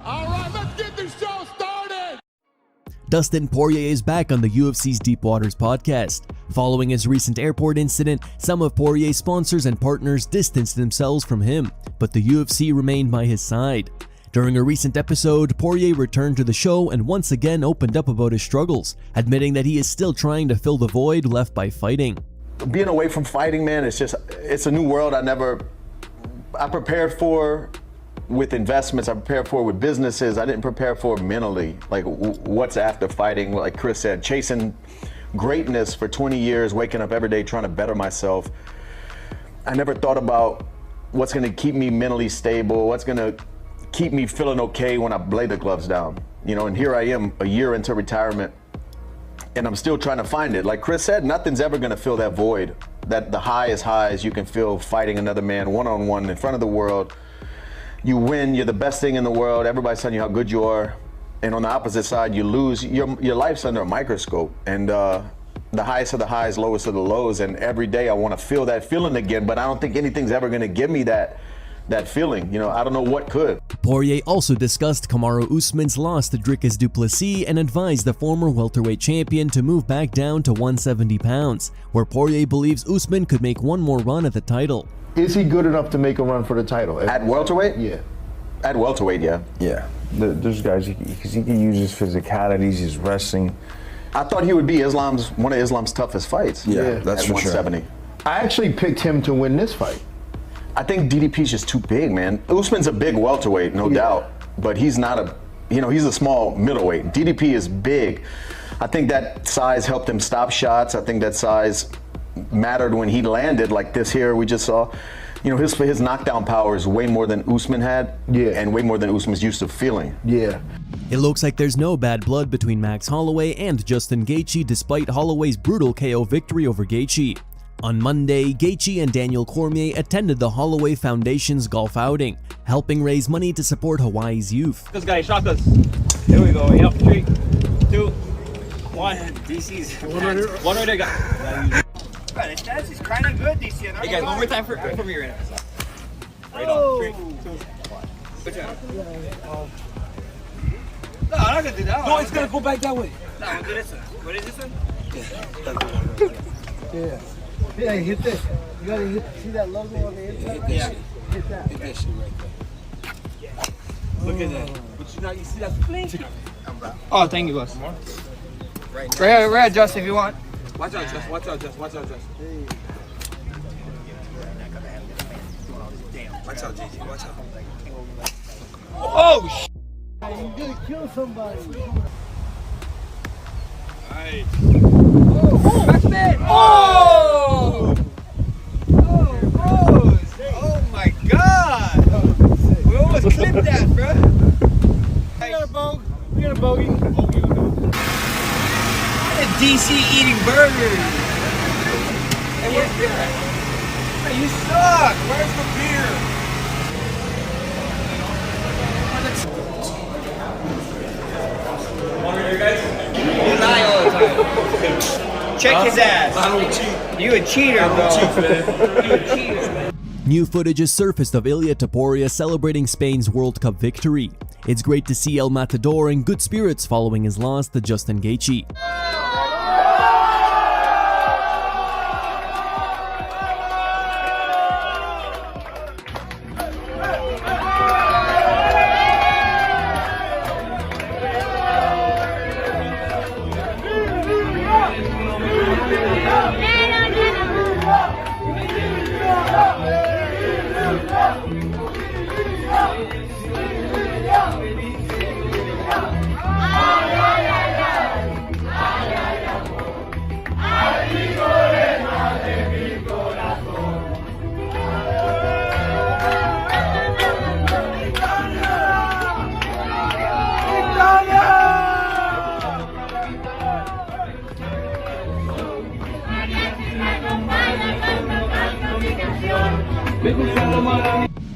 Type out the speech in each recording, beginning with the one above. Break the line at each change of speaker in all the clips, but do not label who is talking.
All right, let's get this show started.
Dustin Poirier is back on the UFC's Deep Waters podcast. Following his recent airport incident, some of Poirier's sponsors and partners distanced themselves from him, but the UFC remained by his side. During a recent episode, Poirier returned to the show and once again opened up about his struggles, admitting that he is still trying to fill the void left by fighting.
Being away from fighting, man, it's a new world I prepared for with investments, I prepared for with businesses. I didn't prepare for mentally, like what's after fighting. Like Chris said, chasing greatness for 20 years, waking up every day trying to better myself. I never thought about what's gonna keep me mentally stable, what's gonna keep me feeling okay when I lay the gloves down. You know, and here I am a year into retirement and I'm still trying to find it. Like Chris said, nothing's ever gonna fill that void, that the highest highs you can feel fighting another man one-on-one in front of the world. You win, you're the best thing in the world, everybody's telling you how good you are, and on the opposite side, you lose, your life's under a microscope, and the highest of the highs, lowest of the lows, and every day I want to feel that feeling again, but I don't think anything's ever going to give me that feeling. You know, I don't know what could.
Poirier also discussed Kamaru Usman's loss to Dricus du Plessis and advised the former welterweight champion to move back down to 170 pounds, where Poirier believes Usman could make one more run at the title.
Is he good enough to make a run for the title?
At welterweight?
Yeah.
At welterweight, yeah.
Yeah. There's guys, because he can use his physicalities, his wrestling.
I thought he would be one of Islam's toughest fights.
Yeah, that's
at
for
170.
sure.
I actually picked him to win this fight.
I think DDP's just too big, man. Usman's a big welterweight, no doubt, but he's not he's a small middleweight. DDP is big. I think that size helped him stop shots. I think that size mattered when he landed, like this here we just saw. You know, his knockdown power is way more than Usman had, and way more than Usman's used to feeling.
Yeah.
It looks like there's no bad blood between Max Holloway and Justin Gaethje despite Holloway's brutal KO victory over Gaethje. On Monday, Gaethje and Daniel Cormier attended the Holloway Foundation's golf outing, helping raise money to support Hawaii's youth.
This guy shot us. Here we go. Yep. 3, 2, 1. DC's. One right there, guys.
This dance is kind of good, DC.
Hey guys, one more time for me right now. Right on. 3, 2, 1. Good job.
No, I'm not gonna do that one.
No, it's gonna go back that way.
No, we'll do this one. What is this one?
Yeah, hit this. You gotta see that logo on the inside?
Yeah.
Hit that.
Hit that shit right there. Look at that. But you see that fling?
Oh, thank you, boss. Right here, Justin, if you want.
Watch out, Justin. Watch out, Justin. Watch out, Justin. Damn. Watch out, JJ. Watch out.
Oh, sh**.
You're gonna kill somebody.
Nice.
Oh, back there. Oh! Oh my God! We almost clipped that, bro.
We got a bogey.
DC eating burgers. Hey, where's beer at? Hey, you suck. Where's the beer?
One right here, guys.
You lie all the time. Check his ass.
I don't cheat.
You a cheater, bro.
I don't cheat, man.
You a cheater, man.
New footage has surfaced of Ilia Topuria celebrating Spain's World Cup victory. It's great to see El Matador in good spirits following his loss to Justin Gaethje.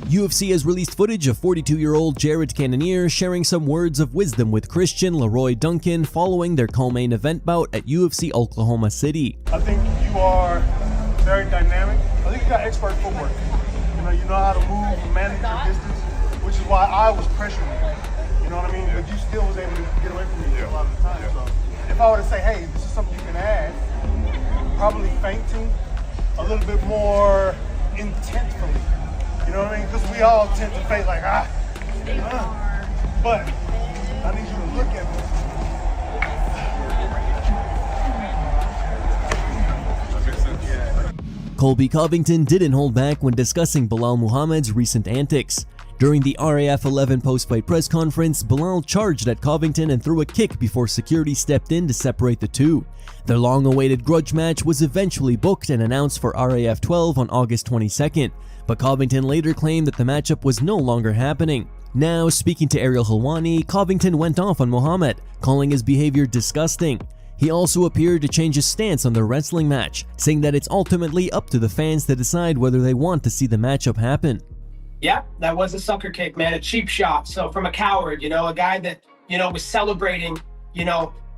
UFC has released footage of 42-year-old Jared Cannonier sharing some words of wisdom with Christian Leroy Duncan following their co-main event bout at UFC Oklahoma City.
I think you are very dynamic. I think you got expert footwork. You know how to move and manage your distance, which is why I was pressuring you. still was able to get away from me a lot of the time. So if I were to say, hey, this is something you can add, probably feinting a little bit more intentfully. You know what I mean? Because we all tend to feint like, but I need you to look at me.
Colby Covington didn't hold back when discussing Belal Muhammad's recent antics. During the RAF 11 post-fight press conference, Belal charged at Covington and threw a kick before security stepped in to separate the two. Their long-awaited grudge match was eventually booked and announced for RAF 12 on August 22nd, but Covington later claimed that the matchup was no longer happening. Now, speaking to Ariel Helwani, Covington went off on Muhammad, calling his behavior disgusting. He also appeared to change his stance on the wrestling match, saying that it's ultimately up to the fans to decide whether they want to see the matchup happen.
Yeah, that was a sucker kick, man, a cheap shot. So from a coward, a guy that, was celebrating,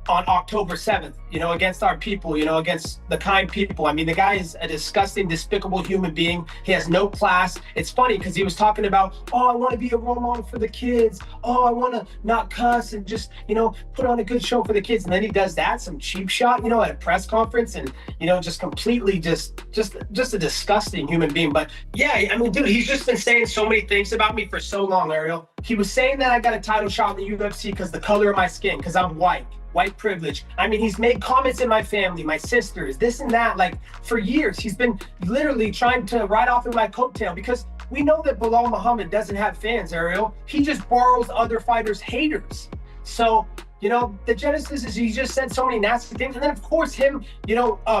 on October 7th, against our people, against the kind people. I mean, the guy is a disgusting, despicable human being. He has no class. It's funny because he was talking about, oh, I want to be a role model for the kids. Oh, I want to not cuss and just, put on a good show for the kids. And then he does that, some cheap shot, at a press conference and, just completely just a disgusting human being. But yeah, I mean, dude, he's just been saying so many things about me for so long, Ariel. He was saying that I got a title shot in the UFC because the color of my skin, because I'm white privilege. I mean, he's made comments in my family, my sisters, this and that, like for years. He's been literally trying to ride off in my coattail because we know that Belal Muhammad doesn't have fans, Ariel. He just borrows other fighters' haters. So, the genesis is he just said so many nasty things. And then, of course, him,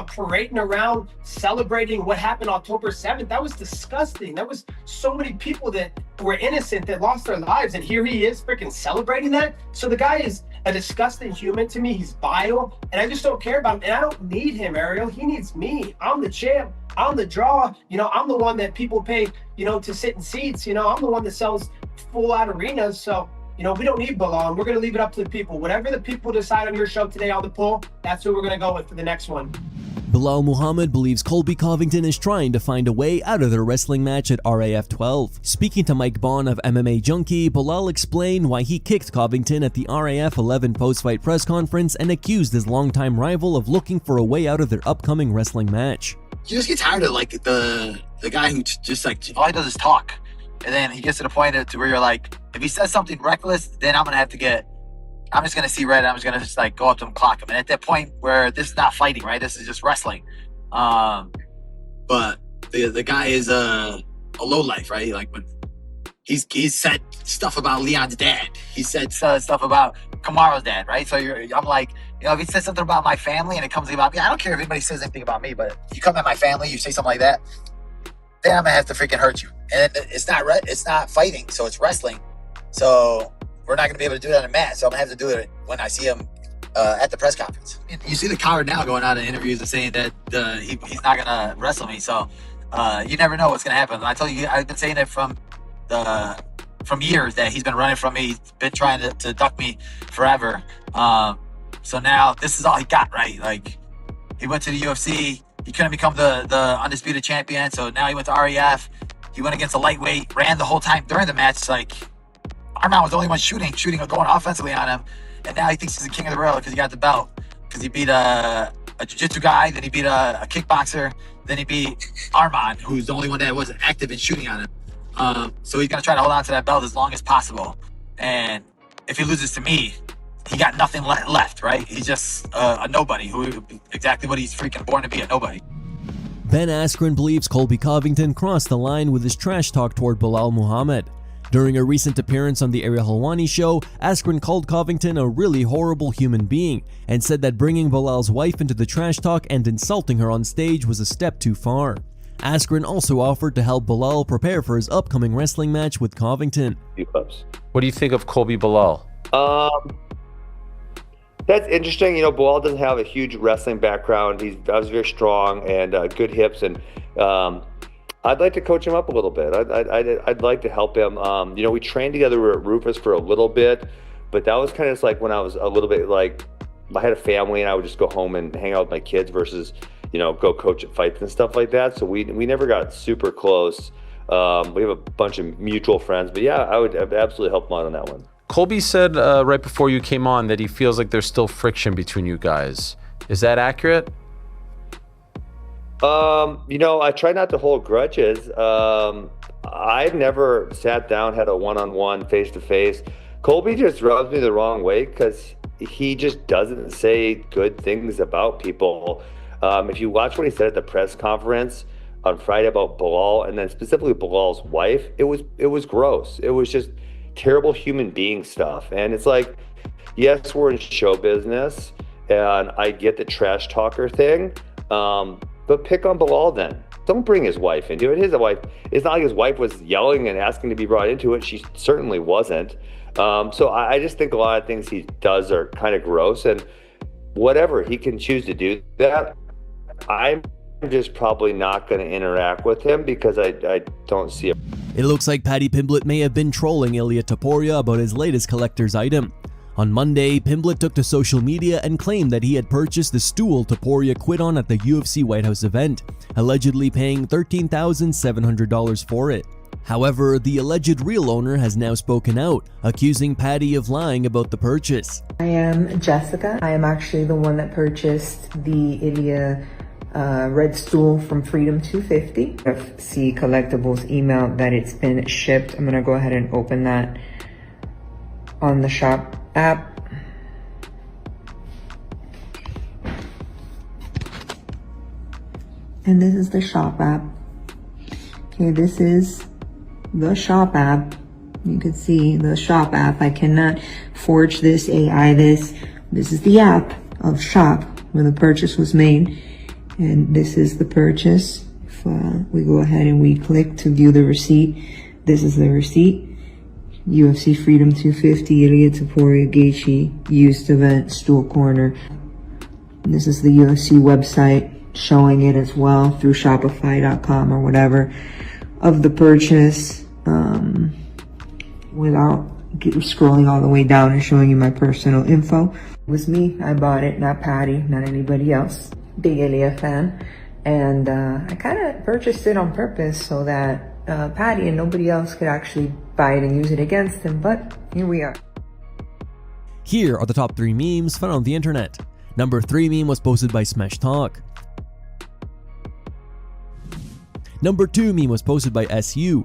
parading around, celebrating what happened October 7th. That was disgusting. That was so many people that were innocent that lost their lives. And here he is freaking celebrating that. So the guy is a disgusting human to me. He's vile. And I just don't care about him. And I don't need him, Ariel. He needs me. I'm the champ. I'm the draw. I'm the one that people pay, to sit in seats. I'm the one that sells full out arenas. So, we don't need Belal. We're going to leave it up to the people. Whatever the people decide on your show today on the poll, that's who we're going to go with for the next one.
Belal Muhammad believes Colby Covington is trying to find a way out of their wrestling match at RAF 12. Speaking to Mike Bond of MMA Junkie, Belal explained why he kicked Covington at the RAF 11 post-fight press conference and accused his longtime rival of looking for a way out of their upcoming wrestling match.
You just get tired of the guy who just all he does is talk. And then he gets to the point to where you're like, if he says something reckless, then I'm just going to see red. I'm just going to go up to him and clock him. And at that point where this is not fighting, right? This is just wrestling. But the guy is a lowlife, right? Like when he's said stuff about Leon's dad. He said stuff about Kamaru's dad, right? So I'm like, if he says something about my family and it comes about me, I don't care if anybody says anything about me, but if you come at my family, you say something like that, then I'm gonna have to freaking hurt you. And it's not fighting, so it's wrestling. So we're not gonna be able to do that in a match. So I'm gonna have to do it when I see him at the press conference. You see the coward now going out in interviews and saying that he's not gonna wrestle me. So you never know what's gonna happen. I told you, I've been saying it from years that he's been running from me. He's been trying to duck me forever. So now this is all he got, right? Like he went to the UFC. He couldn't become the undisputed champion, so now he went to RAF. He went against a lightweight, ran the whole time during the match. Like, Armand was the only one shooting, going offensively on him. And now he thinks he's the king of the world because he got the belt. Because he beat a jiu-jitsu guy, then he beat a kickboxer, then he beat Armand, who's the only one that wasn't active in shooting on him. So he's going to try to hold on to that belt as long as possible. And if he loses to me, he got nothing left, right? He's just a nobody, exactly what he's freaking born to be, a nobody.
Ben Askren believes Colby Covington crossed the line with his trash talk toward Belal Muhammad. During a recent appearance on the Ariel Helwani show, Askren called Covington a really horrible human being and said that bringing Belal's wife into the trash talk and insulting her on stage was a step too far. Askren also offered to help Belal prepare for his upcoming wrestling match with Covington.
What do you think of Colby Belal?
That's interesting. Belal doesn't have a huge wrestling background. He's very strong and good hips, and I'd like to coach him up a little bit. I'd like to help him. We trained together at Rufus for a little bit, but that was kind of just like when I was a little bit like, I had a family and I would just go home and hang out with my kids versus, go coach at fights and stuff like that. So we never got super close. We have a bunch of mutual friends, but yeah, I would absolutely help him out on that one.
Colby said right before you came on that he feels like there's still friction between you guys. Is that accurate?
You know, I try not to hold grudges. I've never sat down, had a one-on-one, face-to-face. Colby just rubs me the wrong way because he just doesn't say good things about people. If you watch what he said at the press conference on Friday about Belal, and then specifically Belal's wife, it was gross. It was just terrible human being stuff. And it's like, yes, we're in show business, and I get the trash talker thing, but pick on Belal then. Don't bring his wife into it. His wife, it's not like his wife was yelling and asking to be brought into it. She certainly wasn't. So I just think a lot of things he does are kind of gross, and whatever, he can choose to do that. I'm just probably not going to interact with him because I don't see it.
It looks like Paddy Pimblett may have been trolling Ilia Topuria about his latest collector's item. On Monday, Pimblett took to social media and claimed that he had purchased the stool Topuria quit on at the UFC White House event, allegedly paying $13,700 for it. However, the alleged real owner has now spoken out, accusing Paddy of lying about the purchase.
I am Jessica. I am actually the one that purchased the Ilia red stool from Freedom 250. UFC Collectibles emailed that it's been shipped. I'm gonna go ahead and open that on the shop app. And this is the shop app. Okay, this is the shop app. You can see the shop app. I cannot forge this, AI this. This is the app of shop where the purchase was made. And this is the purchase. If we go ahead and we click to view the receipt, this is the receipt. UFC Freedom 250, Ilia Topuria Gaethje used event, stool corner. And this is the UFC website showing it as well through Shopify.com or whatever of the purchase, without scrolling all the way down and showing you my personal info. It was me, I bought it, not Paddy, not anybody else. Big Ilia fan, and I kind of purchased it on purpose so that Paddy and nobody else could actually buy it and use it against him, but here we are.
Here are the top 3 memes found on the internet. Number 3 meme was posted by Smash Talk. Number 2 meme was posted by SU.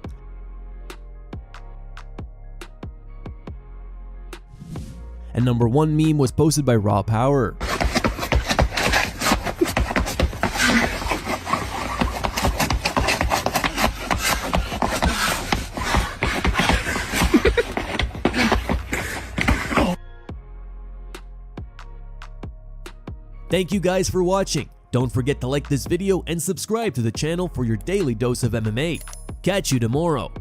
And number 1 meme was posted by Raw Power. Thank you guys for watching. Don't forget to like this video and subscribe to the channel for your daily dose of MMA. Catch you tomorrow.